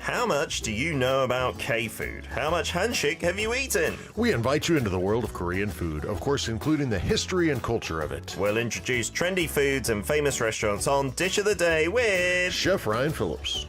How much do you know about K-food? How much hanshik have you eaten? We invite you into the world of Korean food, of course, including the history and culture of it. We'll introduce trendy foods and famous restaurants on Dish of the Day with Chef Ryan Phillips.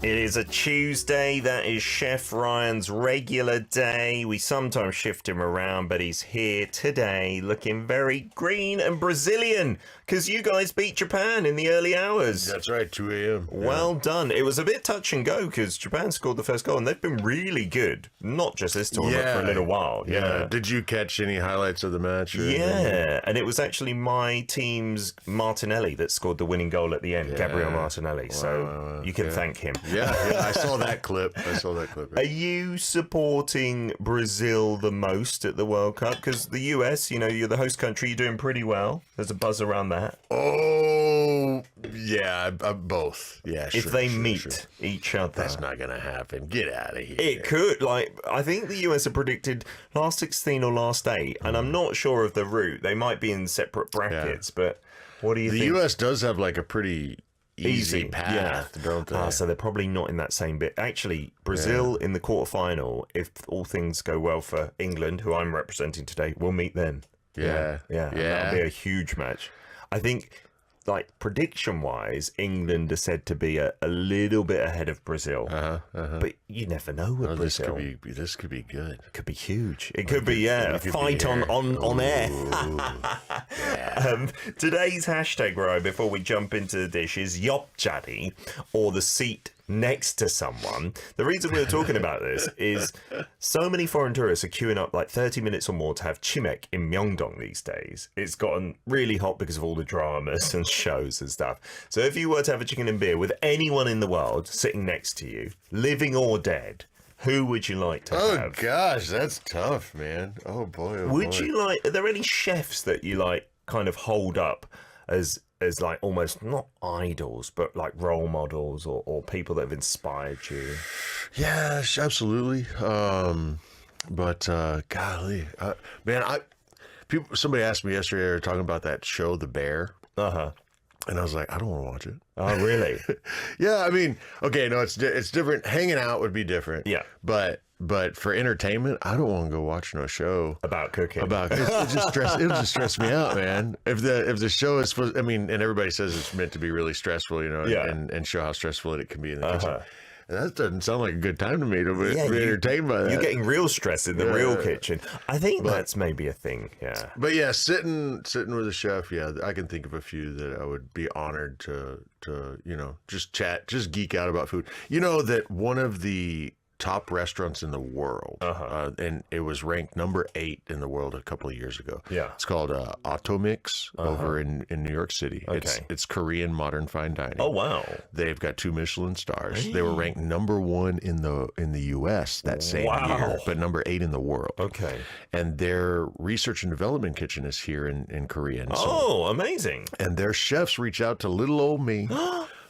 It is a Tuesday. That is Chef Ryan's regular day. We sometimes shift him around, but he's here today looking very green and Brazilian because you guys beat Japan in the early hours. That's right, 2 a.m. Well done. It was a bit touch and go because Japan scored the first goal and they've been really good. Not just this tournament, for a little while. Yeah. Did you catch any highlights of the match? Yeah. And it was actually my team's Martinelli that scored the winning goal at the end, Gabriel Martinelli. Wow. So you can thank him. Yeah, I saw that clip. Are you supporting Brazil the most at the World Cup? Because the US, you're the host country, you're doing pretty well. There's a buzz around that. Oh, yeah, both. Yeah, if they meet each other. That's not going to happen. Get out of here. It could. I think the US are predicted last 16 or last 8, and I'm not sure of the route. They might be in separate brackets, but what do you think? The US does have a pretty easy path, don't they? So they're probably not in that same bit. Actually, Brazil in the quarterfinal, if all things go well for England, who I'm representing today, we'll meet then. Yeah. That'll be a huge match. I think, prediction-wise, England are said to be a little bit ahead of Brazil. But you never know with Brazil. This could be good. It could be huge. It could be, a fight on air. Today's hashtag, Ryan, before we jump into the dish, is Yopjadi, or the seat next to someone. The reason we're talking about this is so many foreign tourists are queuing up 30 minutes or more to have chimek in Myeongdong these days. It's gotten really hot because of all the dramas and shows and stuff. So if you were to have a chicken and beer with anyone in the world sitting next to you, living or dead, who would you like to have? Oh gosh, that's tough, man. Oh boy. Would you are there any chefs that you kind of hold up as almost not idols, but role models or people that have inspired you? Yeah, absolutely. But golly, man, somebody asked me yesterday, they were talking about that show, The Bear. And I was like, I don't want to watch it. Oh, really? Yeah, I mean, okay, no, it's different. Hanging out would be different. Yeah. But for entertainment, I don't want to go watch no show about cooking. It'll just stress me out, man. If the show is supposed, and everybody says it's meant to be really stressful, and show how stressful it can be in the kitchen. And that doesn't sound like a good time to me to be entertained by that. You're getting real stress in the real kitchen. I think that's maybe a thing. Yeah. But yeah, sitting with a chef. Yeah, I can think of a few that I would be honored to just chat, just geek out about food. That one of the top restaurants in the world, and it was ranked number 8 in the world a couple of years ago. Yeah, it's called Automix over in New York City. Okay, it's Korean modern fine dining. Oh wow, they've got 2 Michelin stars. Hey. They were ranked number 1 in the U.S. that same year, but number 8 in the world. Okay, and their research and development kitchen is here in Korea. Oh, amazing! And their chefs reach out to little old me.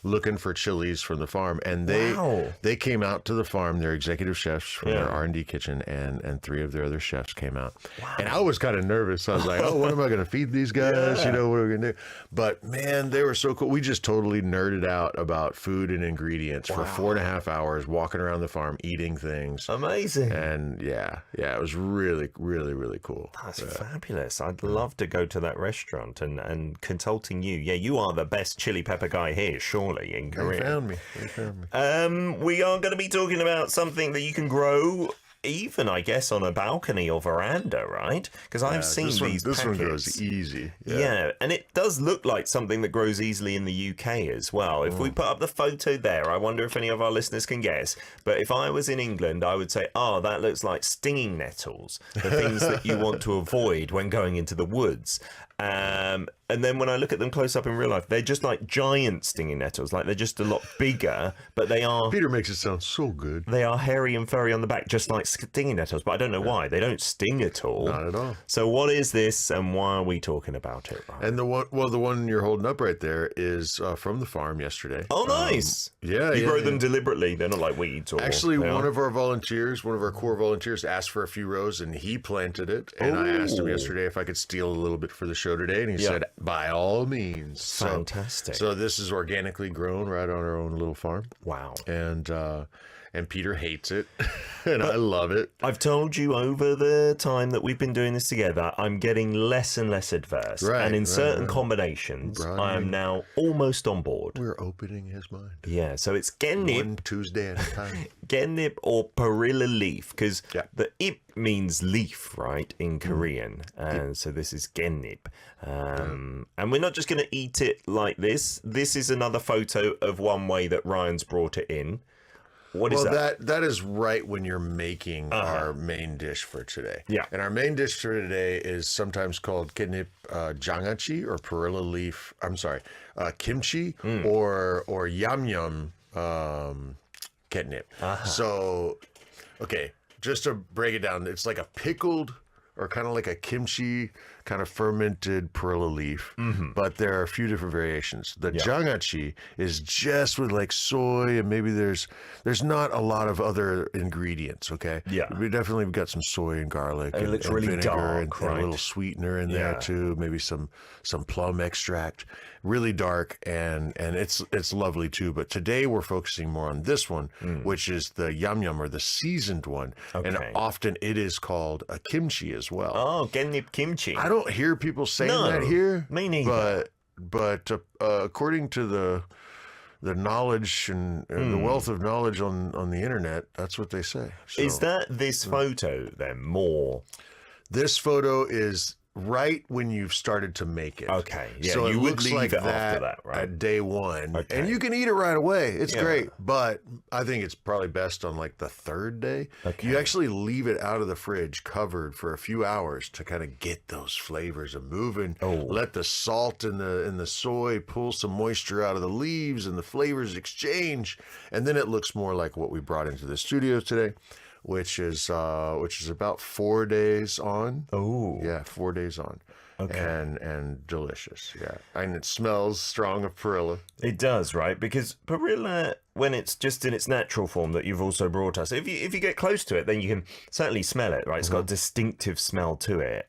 Looking for chilies from the farm, and they came out to the farm. Their executive chefs from their R&D kitchen, and 3 of their other chefs came out. Wow. And I was kind of nervous. I was like, "Oh, what am I going to feed these guys? What are we going to do?" But man, they were so cool. We just totally nerded out about food and ingredients for 4.5 hours, walking around the farm, eating things. Amazing. And yeah, it was really, really, really cool. That's fabulous. I'd love to go to that restaurant and consulting you. Yeah, you are the best chili pepper guy here, sure. In Korea. They found me. We are going to be talking about something that you can grow even, I guess, on a balcony or veranda, right? Because I've seen these packets. This one grows easy. Yeah, and it does look like something that grows easily in the UK as well. If we put up the photo there, I wonder if any of our listeners can guess. But if I was in England, I would say, that looks like stinging nettles, the things that you want to avoid when going into the woods. And then when I look at them close up in real life, they're just like giant stinging nettles. They're just a lot bigger, but they are... Peter makes it sound so good. They are hairy and furry on the back, just like stinging nettles, but I don't know why. They don't sting at all. Not at all. So what is this, and why are we talking about it? Ryan? And the one you're holding up right there is from the farm yesterday. Oh, nice. Yeah, You grow them deliberately. They're not like weeds. Actually, one of our core volunteers, asked for a few rows, and he planted it. And I asked him yesterday if I could steal a little bit for the show today, and he said, by all means. Fantastic. So this is organically grown right on our own little farm. Wow. And Peter hates it, and I love it. I've told you over the time that we've been doing this together, I'm getting less and less adverse. And in certain combinations, I am now almost on board. We're opening his mind. Yeah, so it's 깻잎. One Tuesday at a time. 깻잎 or Perilla leaf, because the ip means leaf, right, in Korean. And so this is 깻잎. And we're not just going to eat it like this. This is another photo of one way that Ryan's brought it in. What is that? That is right when you're making our main dish for today. Yeah. And our main dish for today is sometimes called 깻잎 장아찌 or perilla leaf. I'm sorry, kimchi or Yangnyeom Kkaennipji. So, okay, just to break it down, it's like a pickled or kind of like a kimchi kind of fermented perilla leaf, but there are a few different variations. The 장아찌 is just with like soy, and maybe there's not a lot of other ingredients. Okay, we've got some soy and garlic, and it's really vinegar, dark, and a little sweetener in there too. Maybe some plum extract. Really dark, and it's lovely too. But today we're focusing more on this one, which is the Yangnyeom or the seasoned one, and often it is called a kimchi as well. Oh, 깻잎 kimchi. I don't hear people saying that here. Me neither. But according to the knowledge and the wealth of knowledge on the internet, that's what they say. So, is that this photo then more? This photo is right when you've started to make it. Okay. Yeah, so you it would looks leave like it that after that, right? at day one. Okay. And you can eat it right away. It's great. But I think it's probably best on like the third day. Okay. You actually leave it out of the fridge covered for a few hours to kind of get those flavors of moving. Let the salt and the soy pull some moisture out of the leaves and the flavors exchange. And then it looks more like what we brought into the studio today, which is about 4 days on. Oh. Yeah, 4 days on. Okay. And delicious, yeah. And it smells strong of perilla. It does, right? Because perilla, when it's just in its natural form that you've also brought us, if you get close to it, then you can certainly smell it, right? It's got a distinctive smell to it.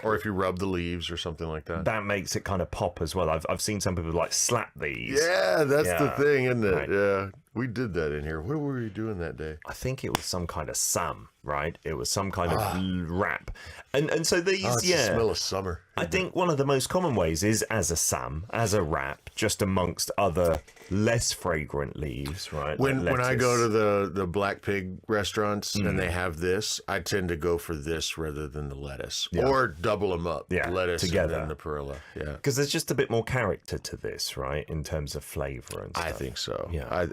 Or if you rub the leaves or something like that. That makes it kind of pop as well. I've seen some people like slap these. Yeah, that's the thing, isn't it? Right. Yeah. We did that in here. What were we doing that day? I think it was some kind of sam, right? It was some kind of wrap. And so these, it's the smell of summer. I think one of the most common ways is as a sam, as a wrap, just amongst other less fragrant leaves, right? When I go to the Black Pig restaurants and they have this, I tend to go for this rather than the lettuce, or double them up, lettuce together, and then the perilla. Yeah, because there's just a bit more character to this, right, in terms of flavor and stuff. I think so. Yeah,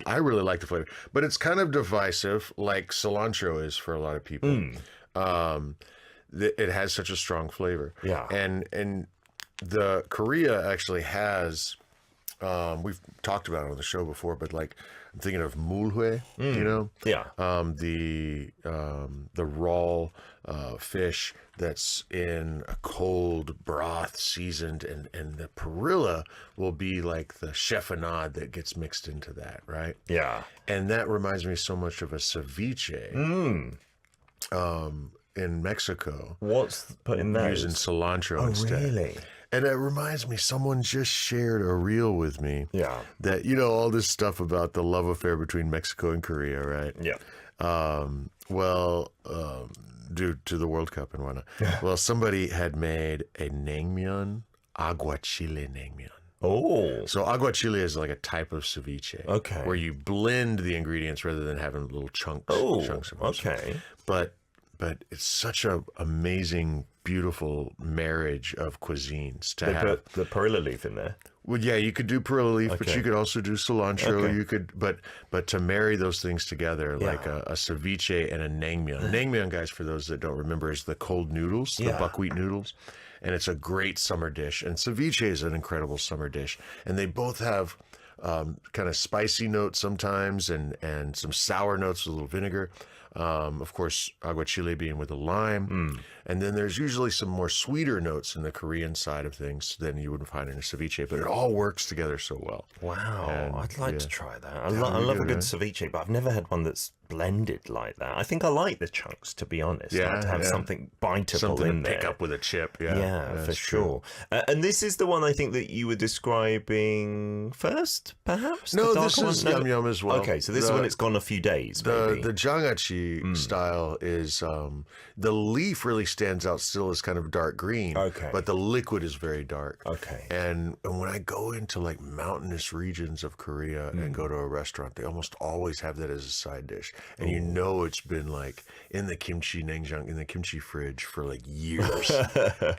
I really like the flavor, but it's kind of divisive, like cilantro is for a lot of people. It has such a strong flavor. Yeah, and the Korea actually has. We've talked about it on the show before, but like I'm thinking of mulhue, you know, the raw fish that's in a cold broth, seasoned, and the perilla will be like the chiffonade that gets mixed into that, right? Yeah, and that reminds me so much of a ceviche. In Mexico, what's put in there? Using cilantro instead. Really? And it reminds me, someone just shared a reel with me. Yeah. That, all this stuff about the love affair between Mexico and Korea, right? Yeah. Due to the World Cup and whatnot. Well, somebody had made a naengmyeon, aguachile naengmyeon. Oh. So aguachile is like a type of ceviche. Okay. Where you blend the ingredients rather than having little chunks. Oh, chunks of okay. But it's such a amazing, beautiful marriage of cuisines to have. Put the perilla leaf in there. Well, yeah, you could do perilla leaf, but you could also do cilantro. Okay. You could, but to marry those things together, like a ceviche and a naengmyeon. Naengmyeon, guys, for those that don't remember, is the cold noodles, the buckwheat noodles, and it's a great summer dish. And ceviche is an incredible summer dish, and they both have kind of spicy notes sometimes, and some sour notes with a little vinegar. Of course, aguachile being with the lime. And then there's usually some more sweeter notes in the Korean side of things than you would find in a ceviche, but it all works together so well. Wow, And, I'd like to try that. I Yeah, love a good, good right? ceviche, but I've never had one that's blended like that. I think I like the chunks, to be honest. Yeah, like to have yeah. something biteable Something in to pick there. up with a chip. Yeah, Yeah, for that's true. sure. And this is the one I think that you were describing first, perhaps? No, The this darker is one? yum yum as well. Okay, so this is when it's gone a few days, The maybe. the jangachi style is the leaf really stands out still as kind of dark green. Okay. But the liquid is very dark. Okay. And when I go into like mountainous regions of Korea and go to a restaurant, they almost always have that as a side dish. And you know it's been like in the kimchi nengjang, in the kimchi fridge for like years.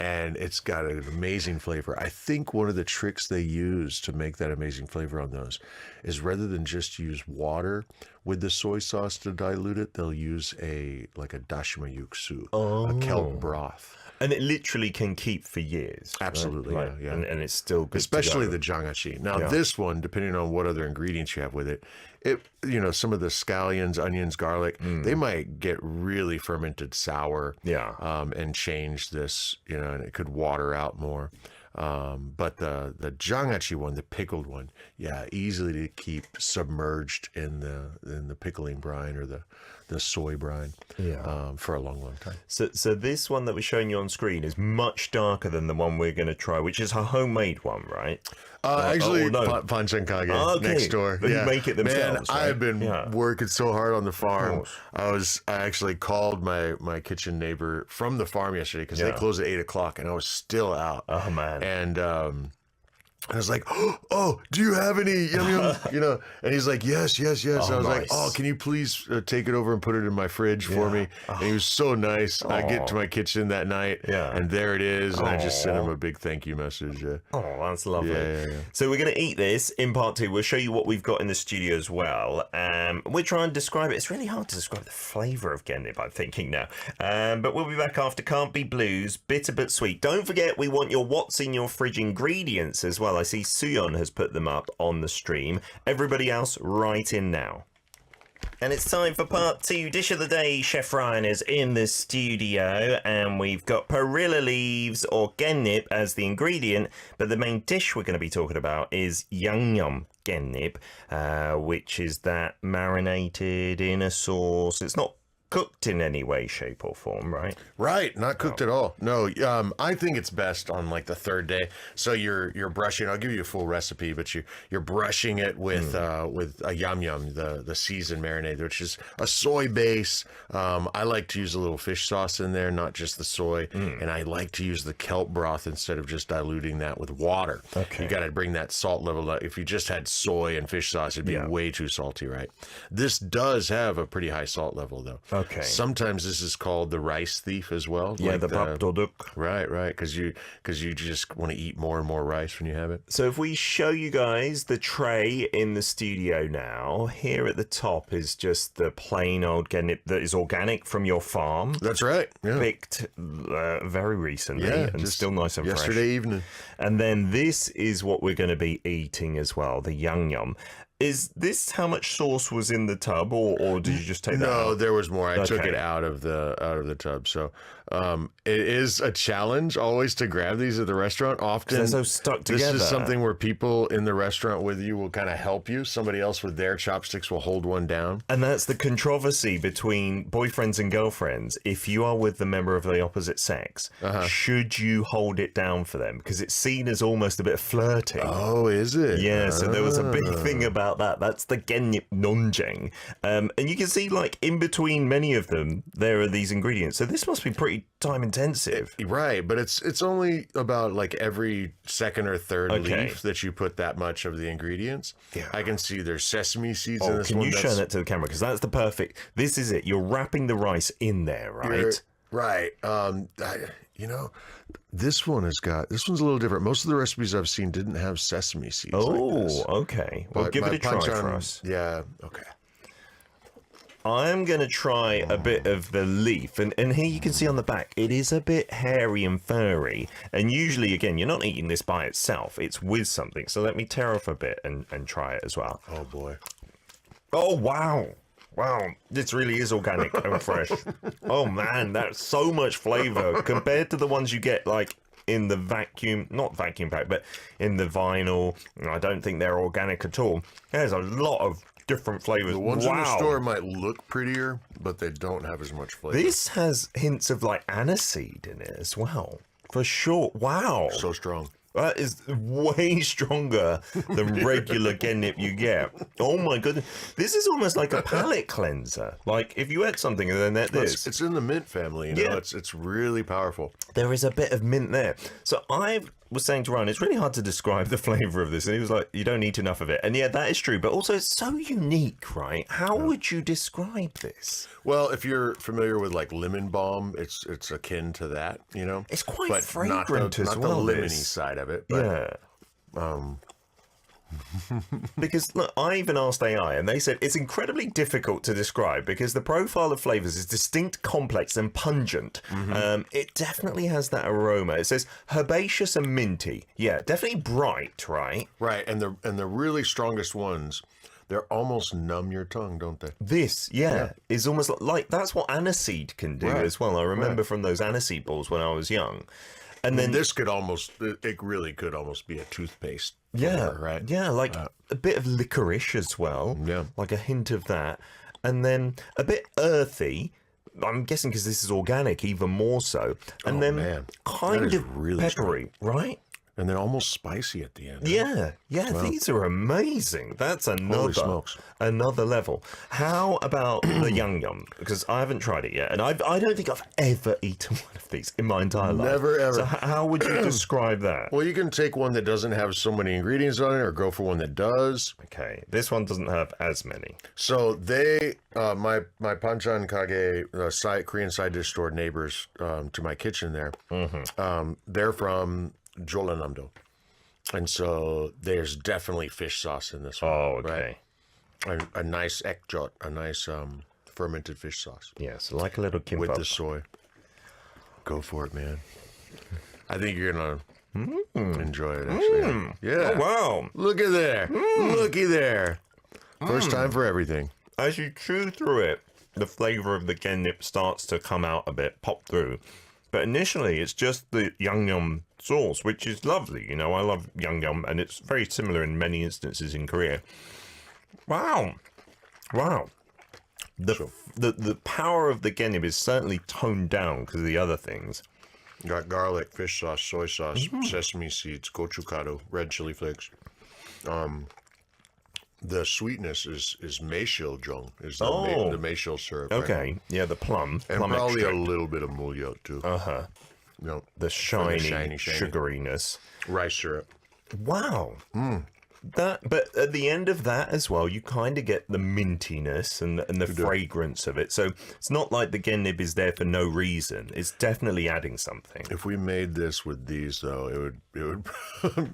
And it's got an amazing flavor. I think one of the tricks they use to make that amazing flavor on those is rather than just use water with the soy sauce to dilute it, they'll use a dashima yuksu, a kelp broth. And it literally can keep for years. right? Absolutely, Like, yeah. And it's still good Especially to go. the jangachi. Now, this one, depending on what other ingredients you have with it, some of the scallions, onions, garlic, they might get really fermented sour. Yeah. And change this, and it could water out more. But the jangachi one, the pickled one, easily to keep submerged in the pickling brine or the soy brine for a long, long time. So this one that we're showing you on screen is much darker than the one we're going to try, which is a homemade one, right? Actually, no. Panchankage Okay. next door. But you make it themselves, Man, right? I've been Yeah. working so hard on the farm. course. I actually called my kitchen neighbor from the farm yesterday because they closed at 8:00, and I was still out. Oh, man. And I was like, "Oh, do you have any yum yum?" And he's like, "Yes." I was like, nice. "Oh, can you please take it over and put it in my fridge for me?" And he was so nice. I get to my kitchen that night, and there it is. And I just sent him a big thank you message. Oh, that's lovely. Yeah. So we're going to eat this in part 2. We'll show you what we've got in the studio as well. We'll try and describe it. It's really hard to describe the flavour of 깻잎, I'm thinking now. But we'll be back after Can't Be Blues, bitter but sweet. Don't forget, we want your what's in your fridge ingredients as well. I see Suyeon has put them up on the stream. Everybody else, write in now. And it's time for part 2. Dish of the day. Chef Ryan is in the studio, and we've got perilla leaves or 깻잎 as the ingredient, but the main dish we're going to be talking about is Yangnyeom Kkaennipji, which is that marinated in a sauce. It's not cooked in any way, shape, or form, right? Right, not cooked at all. No, I think it's best on like the third day. So you're brushing. I'll give you a full recipe, but you're brushing it with a yum, the seasoned marinade, which is a soy base. I like to use a little fish sauce in there, not just the soy, and I like to use the kelp broth instead of just diluting that with water. Okay. You got to bring that salt level up. If you just had soy and fish sauce, it'd be way too salty, right? This does have a pretty high salt level, though. Okay. Sometimes this is called the rice thief as well. Yeah, like the babdoduk. Right, because you just want to eat more and more rice when you have it. So if we show you guys the tray in the studio now, here at the top is just the plain old 깻잎 that is organic from your farm. That's right. Yeah. Picked very recently and just still nice and yesterday fresh. evening. And then this is what we're going to be eating as well, the yangnyeom. Is this how much sauce was in the tub, or did you just take that out? No, there was more. I took Okay. it out of the tub. So it is a challenge always to grab these at the restaurant. Often they're so stuck This together. is something where people in the restaurant with you will kind of help you. Somebody else with their chopsticks will hold one down. And that's the controversy between boyfriends and girlfriends. If you are with the member of the opposite sex, should you hold it down for them? Because it's seen as almost a bit of flirting. Oh, is it? Yeah, so there was a big thing about that. That's the 깻잎 nonjang. And you can see, like, in between many of them, there are these ingredients. So this must be pretty time intensive. Right, but it's only about like every second or third Okay. leaf that you put that much of the ingredients. Yeah. I can see there's sesame seeds in this Can one. you show that to the camera? Because that's the perfect... This is it. You're wrapping the rice in there, right? Right. This one's a little different. Most of the recipes I've seen didn't have sesame seeds. like this. Okay. Well, But give it my a try punch for on- us. Yeah. Okay. I'm going to try a bit of the leaf. And here you can see on the back, it is a bit hairy and furry. And usually, again, you're not eating this by itself. It's with something. So let me tear off a bit and try it as well. Oh boy. Oh, wow. Wow, this really is organic and fresh. Oh man, that's so much flavor compared to the ones you get like in the not vacuum pack, but in the vinyl. I don't think they're organic at all. There's a lot of different flavors. The ones in the store might look prettier, but they don't have as much flavor. This has hints of like aniseed in it as well, for sure. Wow, So strong. that is way stronger than regular Kkaennip you get. Oh my goodness. This is almost like a palate cleanser. Like if you had something and then this. It's in the mint family, you know. Yeah. It's really powerful. There is a bit of mint there. So I was saying to Ryan, it's really hard to describe the flavor of this. And he was like, you don't eat enough of it. And yeah, that is true. But also it's so unique, right? How would you describe this? Well, if you're familiar with like lemon balm, it's akin to that, you know. It's quite but fragrant not as the well. lemony this. side of it. But, Yeah. Because look, I even asked AI and they said it's incredibly difficult to describe because the profile of flavors is distinct, complex and pungent. It definitely has that aroma. It says herbaceous and minty. Yeah, definitely bright, right? Right, and the really strongest ones, they're almost numb your tongue, don't they? This, is almost like that's what aniseed can do as well. I remember from those aniseed balls when I was young. And then This could almost, it really could almost be a toothpaste. yeah, flavor, right? yeah, like a bit of licorice as well. Yeah. Like a hint of that. And then a bit earthy. I'm guessing because this is organic, even more so. And then man. kind That is of really peppery, right? And then almost spicy at the end. Yeah, these are amazing. That's smokes. another level. How about the Yangnyeom? Because I haven't tried it yet, and I don't think I've ever eaten one of these in my entire life. Never, ever. So how would you describe that? Well, you can take one that doesn't have so many ingredients on it, or go for one that does. Okay, this one doesn't have as many. So they, my Panchan Kage Korean side dish store neighbors to my kitchen there, they're from Jeollanam-do. And so there's definitely fish sauce in this one. Oh, okay. Right? A nice ekjot, a nice fermented fish sauce. Yes, like a little kimbap. With the soy. Go for it, man. I think you're going to enjoy it, actually. Yeah. Oh, wow. Look at there. Looky there. First time for everything. As you chew through it, the flavor of the Kkaennip starts to come out a bit, pop through. But initially, it's just the Yangnyeom sauce, which is lovely. You know, I love Yangnyeom, and it's very similar in many instances in Korea. Wow. The power of the Kkaennip is certainly toned down because of the other things. Got garlic, fish sauce, soy sauce, sesame seeds, gochujang, red chili flakes. The sweetness is meishil-jung, is the meishil syrup. Right? Okay, yeah, the plum. And plum probably extract. a little bit of mulyot too. You know, The shiny, shiny. sugariness. Rice syrup. Wow. But at the end of that as well, you kind of get the mintiness and the fragrance of it. So it's not like the Kkaennip is there for no reason. It's definitely adding something. If we made this with these, though, it would.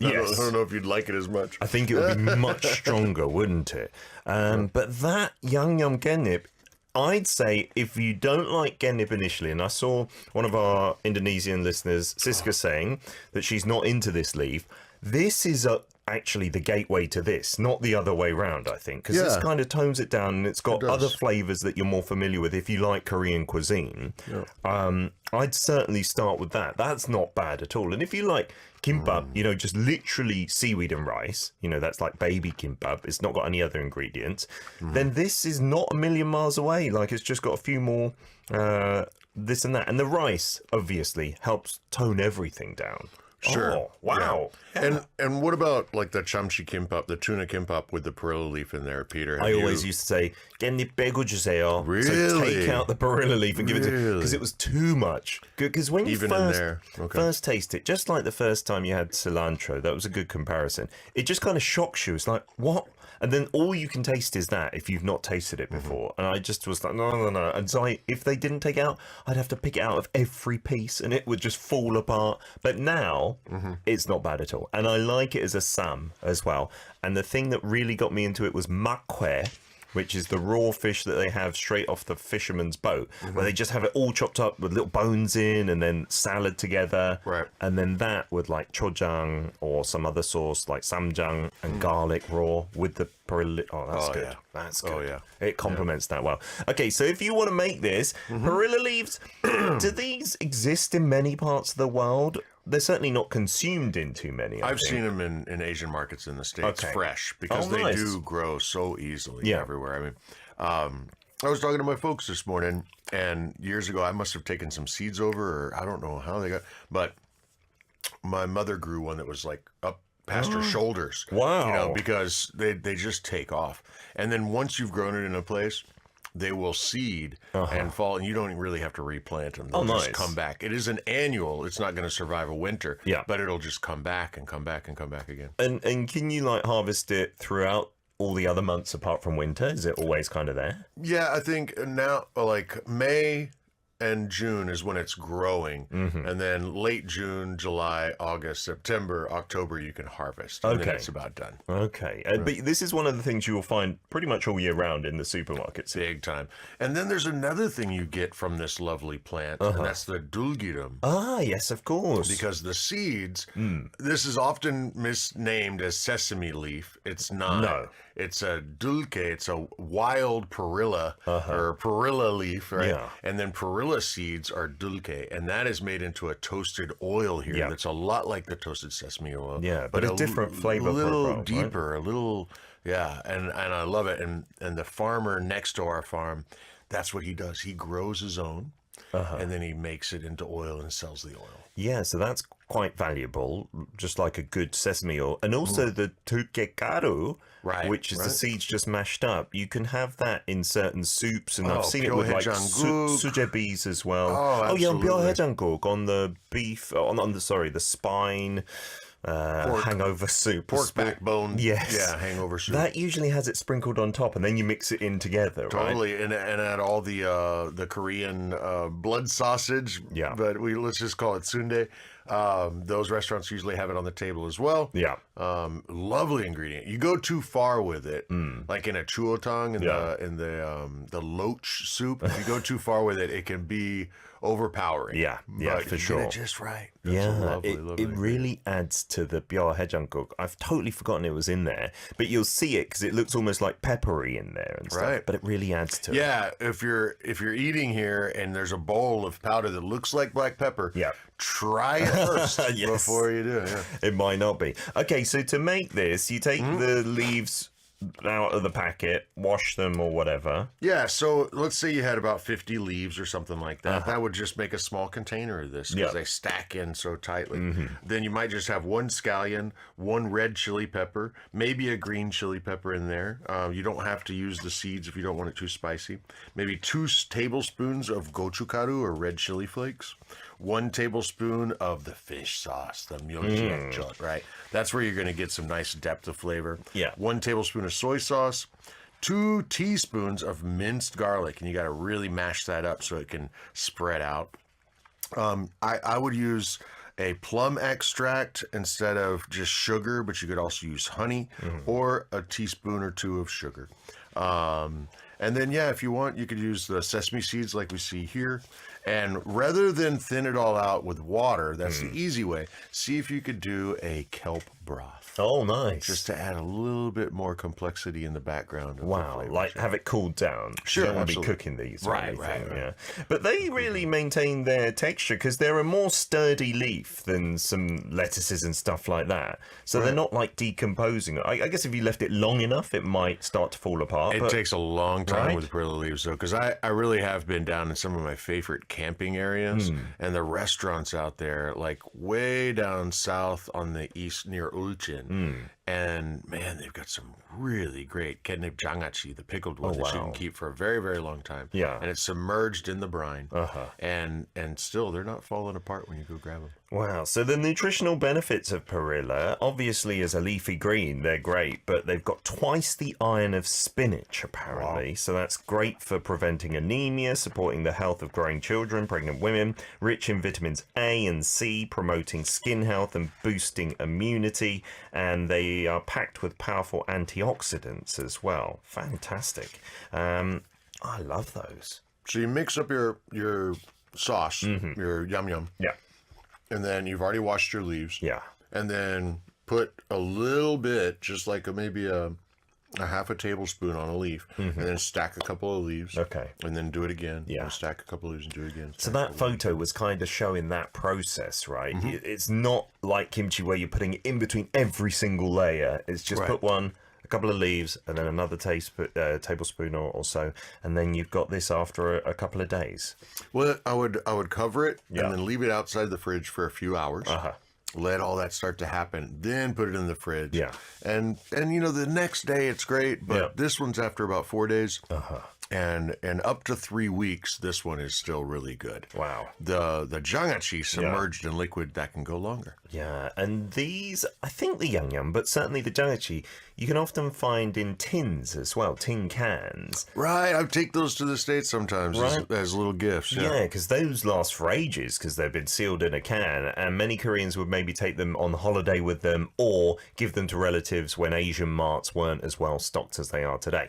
Yes. I don't know if you'd like it as much. I think it would be much stronger, wouldn't it? But that Yangnyeom Kkaennip, I'd say if you don't like Kkaennip initially, and I saw one of our Indonesian listeners, Siska, saying that she's not into this leaf, this is actually the gateway to this, not the other way round, I think, because this kind of tones it down and it's got other flavors that you're more familiar with if you like Korean cuisine. I'd certainly start with that. That's not bad at all. And if you like kimbap, you know, just literally seaweed and rice, you know, that's like baby kimbap, it's not got any other ingredients, then this is not a million miles away. Like, it's just got a few more this and that. And the rice, obviously, helps tone everything down. Sure. Oh, wow. Yeah. And what about like the chamchi kimbap, the tuna kimbap with the perilla leaf in there, Peter? I always used to say, 깻잎 빼고 주세요. Really? So take out the perilla leaf and give it to, because it was too much. Because when you Even in there. first taste it, just like the first time you had cilantro, that was a good comparison. It just kind of shocks you. It's like, what? And then all you can taste is that if you've not tasted it before. And I just was like, no. And so if they didn't take it out, I'd have to pick it out of every piece and it would just fall apart. But now it's not bad at all. And I like it as a sam as well. And the thing that really got me into it was makwe, which is the raw fish that they have straight off the fisherman's boat, where they just have it all chopped up with little bones in and then salad together. Right. And then that with like chojang or some other sauce like samjang and garlic raw with the perilla. Oh, that's good. Yeah. That's good. Oh, yeah. It complements that well. Okay, so if you want to make this, perilla leaves, do these exist in many parts of the world? They're certainly not consumed in too many. I've seen them in Asian markets in the States fresh because they do grow so easily everywhere. I mean, I was talking to my folks this morning, and years ago I must have taken some seeds over, or I don't know how they got, but my mother grew one that was like up past her shoulders. Wow. You know, because they just take off. And then once you've grown it in a place, they will seed and fall, and you don't really have to replant them. They'll just come back. It is an annual. It's not going to survive a winter, but it'll just come back and come back and come back again. And can you like harvest it throughout all the other months apart from winter? Is it always kind of there? Yeah, I think now like May and June is when it's growing, and then late June, July, August, September, October you can harvest, and then it's about done. Okay, but this is one of the things you will find pretty much all year round in the supermarkets. Big time. And then there's another thing you get from this lovely plant, and that's the dulgiram. Ah, yes, of course. Because the seeds, this is often misnamed as sesame leaf. It's not. No. It's a dulce. It's a wild perilla or perilla leaf, right? Yeah. And then perilla seeds are dulce, and that is made into a toasted oil here that's a lot like the toasted sesame oil. Yeah, but a different flavor. A little profile, deeper, a little, and I love it. And the farmer next to our farm, that's what he does. He grows his own, and then he makes it into oil and sells the oil. Yeah, so that's quite valuable, just like a good sesame oil. And also the tukekaru, which is the seeds just mashed up. You can have that in certain soups, and I've seen it with like sujebis as well. Oh, yeah, pyeohaejanguk on the beef, on the spine. Hangover soup, pork backbone, hangover soup. That usually has it sprinkled on top, and then you mix it in together, totally, right? and add all the Korean blood sausage. Yeah, but let's just call it sundae. Those restaurants usually have it on the table as well. Yeah, lovely ingredient. You go too far with it, like in a chuotang in the loach soup. If you go too far with it, it can be overpowering. Yeah, but for sure. Get it just right. That's it really adds to the pyeohaejanguk. I've totally forgotten it was in there, but you'll see it because it looks almost like peppery in there and stuff. Right. But it really adds to it. Yeah, if you're eating here and there's a bowl of powder that looks like black pepper, try it first before you do it. Yeah. It might not be. Okay, so to make this, you take the leaves out of the packet, wash them or whatever. Yeah, so let's say you had about 50 leaves or something like that. That would just make a small container of this because they stack in so tightly. Then you might just have one scallion, one red chili pepper, maybe a green chili pepper in there. You don't have to use the seeds if you don't want it too spicy. Maybe 2 tablespoons of gochugaru or red chili flakes. 1 tablespoon of the fish sauce, the myeoljeonjeot, right? That's where you're going to get some nice depth of flavor. Yeah. 1 tablespoon of soy sauce, 2 teaspoons of minced garlic, and you got to really mash that up so it can spread out. I would use a plum extract instead of just sugar, but you could also use honey or a teaspoon or 2 of sugar. And then, if you want, you could use the sesame seeds like we see here. And rather than thin it all out with water, that's the easy way, see if you could do a kelp broth. Oh, nice. Just to add a little bit more complexity in the background. Wow, like have it cooled down. Sure, you don't want to be cooking these. Right. Yeah. But they really maintain their texture because they're a more sturdy leaf than some lettuces and stuff like that. So they're not like decomposing. I guess if you left it long enough, it might start to fall apart. It takes a long time with perilla leaves, though, because I really have been down in some of my favorite camping areas, and the restaurants out there, like way down south on the east near Ulchin. And man, they've got some really great 깻잎지를, the pickled one that you can keep for a very, very long time. Yeah, and it's submerged in the brine. And still, they're not falling apart when you go grab them. Wow. So the nutritional benefits of perilla, obviously as a leafy green, they're great, but they've got twice the iron of spinach, apparently. Wow. So that's great for preventing anemia, supporting the health of growing children, pregnant women, rich in vitamins A and C, promoting skin health and boosting immunity. And they they are packed with powerful antioxidants as well. Fantastic. I love those. So you mix up your sauce, your yum. Yeah. And then you've already washed your leaves. Yeah. And then put a little bit, just like maybe a half a tablespoon on a leaf, and then stack a couple of leaves. Okay. And then do it again. Yeah. And stack a couple of leaves and do it again. So that photo was kind of showing that process, right? It's not like kimchi where you're putting it in between every single layer. It's just put one, a couple of leaves, and then another tablespoon or so, and then you've got this after a couple of days. Well, I would cover it and then leave it outside the fridge for a few hours. Let all that start to happen, then put it in the fridge. Yeah. And the next day it's great, but this one's after about 4 days. And up to 3 weeks, this one is still really good. Wow. The jangachi submerged in liquid, that can go longer. Yeah, and these, I think the Yangnyeom, but certainly the jangachi, you can often find in tins as well, tin cans. Right, I take those to the States sometimes as little gifts. Yeah, because those last for ages because they've been sealed in a can, and many Koreans would maybe take them on holiday with them or give them to relatives when Asian marts weren't as well stocked as they are today.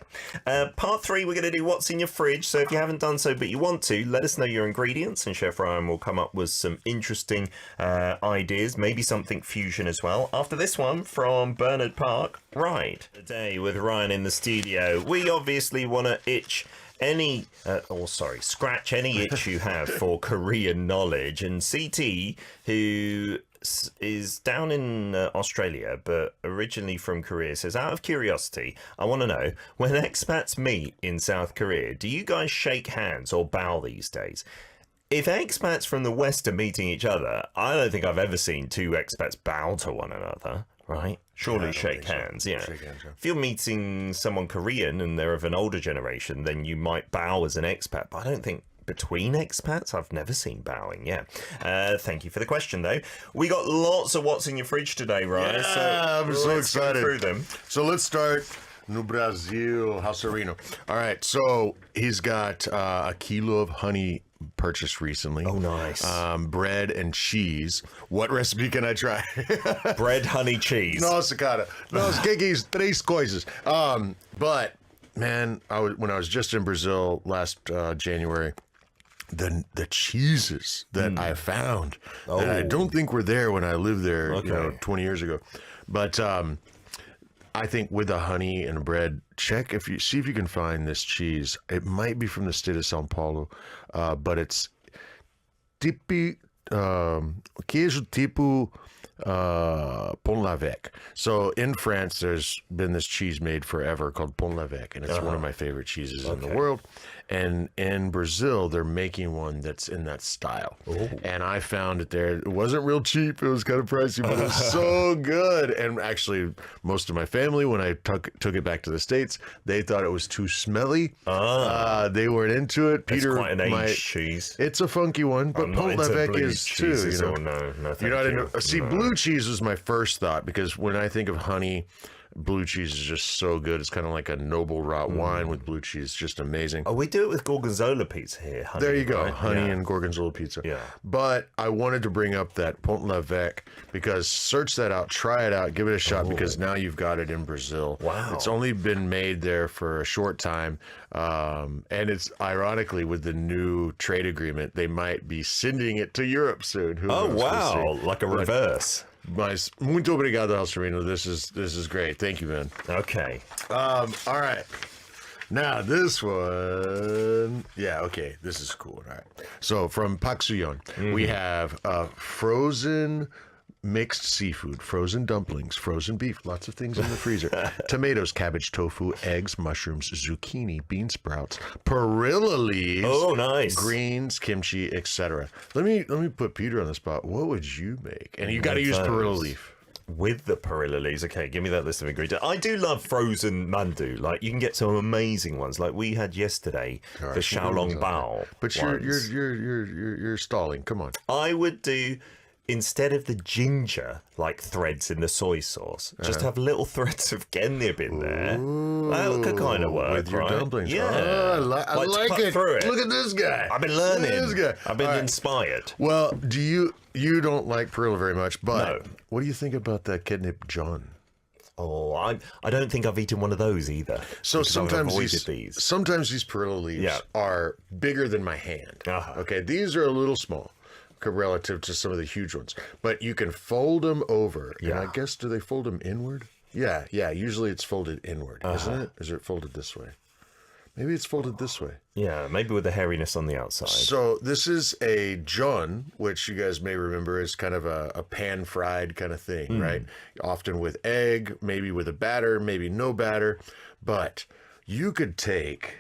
Part 3, we're going to do what's in your fridge, so if you haven't done so but you want to, let us know your ingredients, and Chef Ryan will come up with some interesting ideas, maybe something fusion as well, after this one from Bernard Park. Right, today with Ryan in the studio, we obviously want to scratch any itch you have for Korean knowledge, and CT, who is down in Australia but originally from Korea, says, out of curiosity, I want to know, when expats meet in South Korea, do you guys shake hands or bow these days? If expats from the West are meeting each other, I don't think I've ever seen two expats bow to one another, right? Surely shake hands, yeah. Shake hands, yeah. If you're meeting someone Korean and they're of an older generation, then you might bow as an expat, but I don't think between expats, I've never seen bowing, Thank you for the question, though. We got lots of what's in your fridge today, right? Yeah, I'm so excited. Go through them. So let's start. No Brasil, Halserino. All right, so he's got a kilo of honey purchased recently. Oh, nice. Bread and cheese. What recipe can I try? Bread, honey, cheese. No, Sakata. No, Skiggy's tres coisas. But, man, when I was just in Brazil last January, the cheeses that I found that I don't think were there when I lived there 20 years ago. But I think with the honey and bread, see if you can find this cheese. It might be from the state of São Paulo, but it's queijo tipo Pont l'Evêque. So in France, there's been this cheese made forever called Pont l'Evêque, and it's one of my favorite cheeses in the world. And in Brazil, they're making one that's in that style. Ooh. And I found it there. It wasn't real cheap. It was kind of pricey, but it was so good. And actually, most of my family, when I took it back to the States, they thought it was too smelly. They weren't into it. Peter, quite an aged cheese. It's a funky one, but Pont l'Evêque is too. No, you're not into. See, blue cheese was my first thought, because when I think of honey, blue cheese is just so good. It's kind of like a noble rot wine with blue cheese. Just amazing. Oh, we do it with gorgonzola pizza here. Honey, there you go. Right? Honey and gorgonzola pizza. Yeah. But I wanted to bring up that Pont l'Evêque, because search that out, try it out, give it a shot, because now you've got it in Brazil. Wow. It's only been made there for a short time. And it's ironically, with the new trade agreement, they might be sending it to Europe soon. Who knows? Wow. We'll see. Like a reverse. Mas muito obrigado, Halserino. This is great. Thank you, man. Okay. All right. Now this one, okay, this is cool. All right. So from Paksuyon, we have frozen mixed seafood, frozen dumplings, frozen beef, lots of things in the freezer. Tomatoes, cabbage, tofu, eggs, mushrooms, zucchini, bean sprouts, perilla leaves. Oh, nice. Greens, kimchi, etc. Let me put Peter on the spot. What would you make? And you got to use perilla leaf. With the perilla leaves, okay, give me that list of ingredients. I do love frozen mandu. Like, you can get some amazing ones, like we had yesterday, the xiaolong bao. But you're stalling. Come on. I would do, instead of the ginger like threads in the soy sauce, just have little threads of 깻잎 in there. That could kind of work, with your dumplings. Yeah, I like it. Look at this guy. I've been learning. This guy. I've been inspired. Well, you don't like perilla very much, but what do you think about that 깻잎 John? Oh, I don't think I've eaten one of those either. So because I've sometimes avoided sometimes these Perilla leaves are bigger than my hand. Okay, these are a little small relative to some of the huge ones, but you can fold them over. And I guess, do they fold them inward? Yeah. Usually it's folded inward, isn't it? Is it folded this way? Maybe it's folded this way. Yeah, maybe with the hairiness on the outside. So this is a jeon, which you guys may remember is kind of a pan-fried kind of thing, right? Often with egg, maybe with a batter, maybe no batter. But you could take...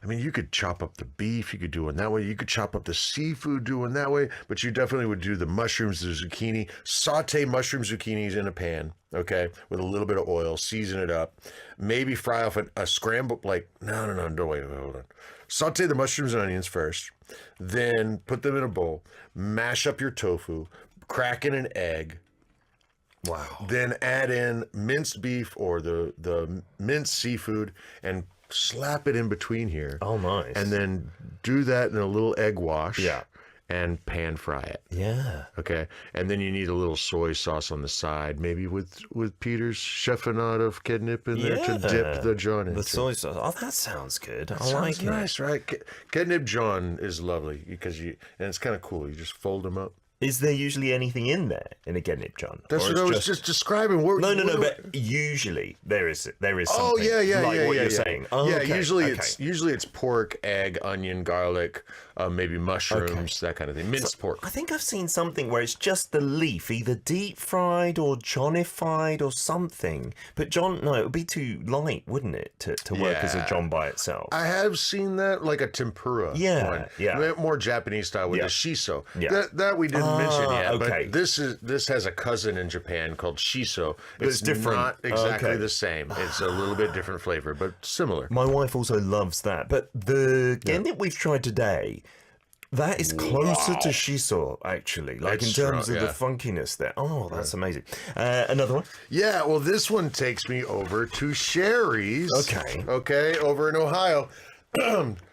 I mean, you could chop up the beef, you could do one that way, you could chop up the seafood, do one that way, but you definitely would do the mushrooms, the zucchini, saute mushroom zucchinis in a pan, okay, with a little bit of oil, season it up, maybe fry off a scramble, like, no, wait, hold on. Saute the mushrooms and onions first, then put them in a bowl, mash up your tofu, crack in an egg. Wow. Then add in minced beef or the minced seafood and slap it in between here. Oh, nice. And then do that in a little egg wash. Yeah. And pan fry it. Yeah. Okay. And then you need a little soy sauce on the side, maybe with Peter's chiffonade of Kkaennip in there to dip the jeon into. The soy sauce. Oh, that sounds good. I Sounds like it. nice, right? Kkaennip jeon is lovely because and it's kind of cool. You just fold them up. Is there usually anything in there in a Kkaennip jeon? That's what I was just describing. No, but usually there is something. Oh, yeah, like what you're yeah. saying. Oh, yeah, okay, usually it's pork, egg, onion, garlic, maybe mushrooms, that kind of thing. Minced pork. I think I've seen something where it's just the leaf, either deep fried or johnified or something. But John, no, it would be too light, wouldn't it, to work as a John by itself? I have seen that, like a tempura one. Yeah. More Japanese style with the shiso. Yeah. That we didn't mention yet, okay. but this has a cousin in Japan called shiso. It's different. Not exactly the same. It's a little bit different flavor, but similar. My wife also loves that. But the Kkaennip we've tried today, that is closer to shiso, actually. Like It's in terms strong, of the funkiness there. Oh, that's amazing. Another one? Yeah, well, this one takes me over to Sherry's. Okay, over in Ohio.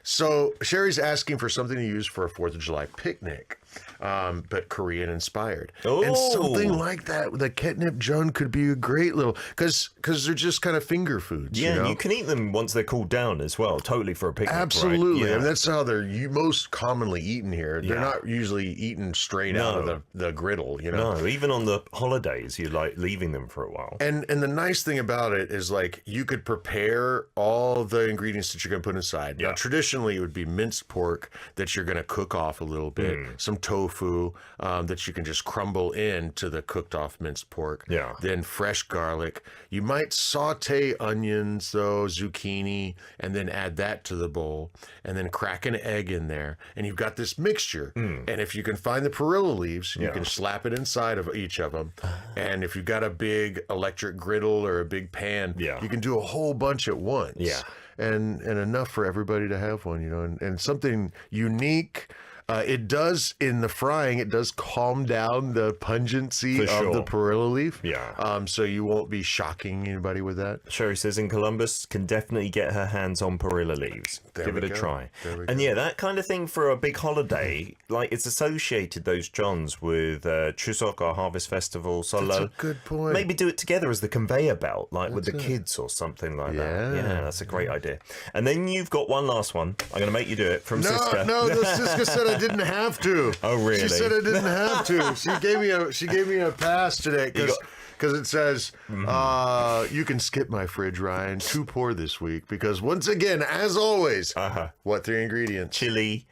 So Sherry's asking for something to use for a 4th of July picnic, but Korean inspired. And something like that, the Kkaennip jeon could be a great little, because they're just kind of finger foods. Yeah, you know? you can eat them once they're cooled down as well, totally for a picnic. Absolutely. Right? Yeah. And that's how they're most commonly eaten here. They're not usually eaten straight out of the griddle, you know? No, even on the holidays, you like leaving them for a while. And the nice thing about it is, like, you could prepare all the ingredients that you're going to put inside. Now, traditionally, it would be minced pork that you're going to cook off a little bit, some tofu that you can just crumble into the cooked off minced pork. Yeah. Then fresh garlic. You might saute onions, though, zucchini, and then add that to the bowl, and then crack an egg in there, and you've got this mixture. And if you can find the Perilla leaves, you can slap it inside of each of them. And if you've got a big electric griddle or a big pan, you can do a whole bunch at once. Yeah. And enough for everybody to have one, you know, and something unique. It does, in the frying, it does calm down the pungency of the Perilla leaf. Yeah. So you won't be shocking anybody with that. Sherry says in Columbus can definitely get her hands on Perilla leaves. Give it a try. And yeah, that kind of thing for a big holiday, like it's associated, those jeons, with Chuseok, our Harvest Festival, Solo. That's a good point. Maybe do it together as the conveyor belt, like with the kids or something like that. Yeah, that's a great idea. And then you've got one last one. I'm going to make you do it from Siska. No, Siska said I didn't have to. Oh, really? She said I didn't have to. She gave me a pass today because it says you can skip my fridge, Ryan. Too poor this week because once again, as always, what 3 ingredients? Chili,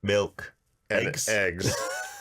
milk, eggs.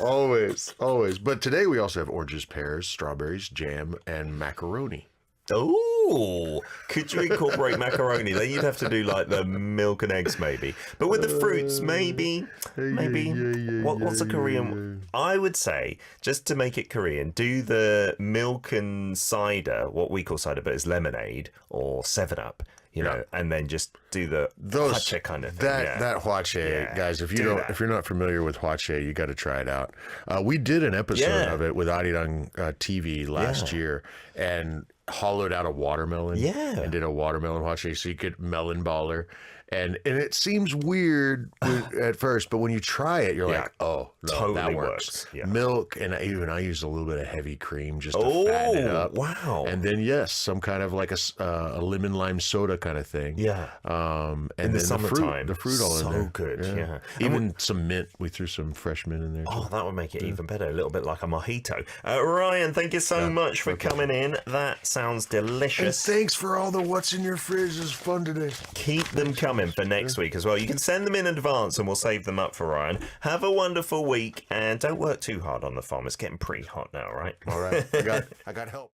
always. But today we also have oranges, pears, strawberries, jam, and macaroni. Oh, could you incorporate macaroni? Then you'd have to do like the milk and eggs, maybe. But with the fruits, maybe. What's a Korean? I would say, just to make it Korean, do the milk and cider, what we call cider, but it's lemonade or 7-Up. You know, and then just do the hwachae kind of thing. That hwachae, guys. If you're not familiar with hwachae, you got to try it out. We did an episode of it with ARIRANG TV last year, and hollowed out a watermelon. And did a watermelon hwachae, so you could melon baller. And it seems weird at first, but when you try it, you're like, oh, no, totally that works. Milk, and I used a little bit of heavy cream just to fatten it up. Wow. And then, some kind of like a lemon lime soda kind of thing. And in the summertime. The fruit all in there. So good, Even some mint. We threw some fresh mint in there. Oh, that would make it even better. A little bit like a mojito. Ryan, thank you so much for coming in. That sounds delicious. And thanks for all the what's in your fridge. It's fun today. Keep them coming for next week as well. You can send them in advance and we'll save them up for Ryan. Have a wonderful week and don't work too hard on the farm. It's getting pretty hot now, right? All right. I got help.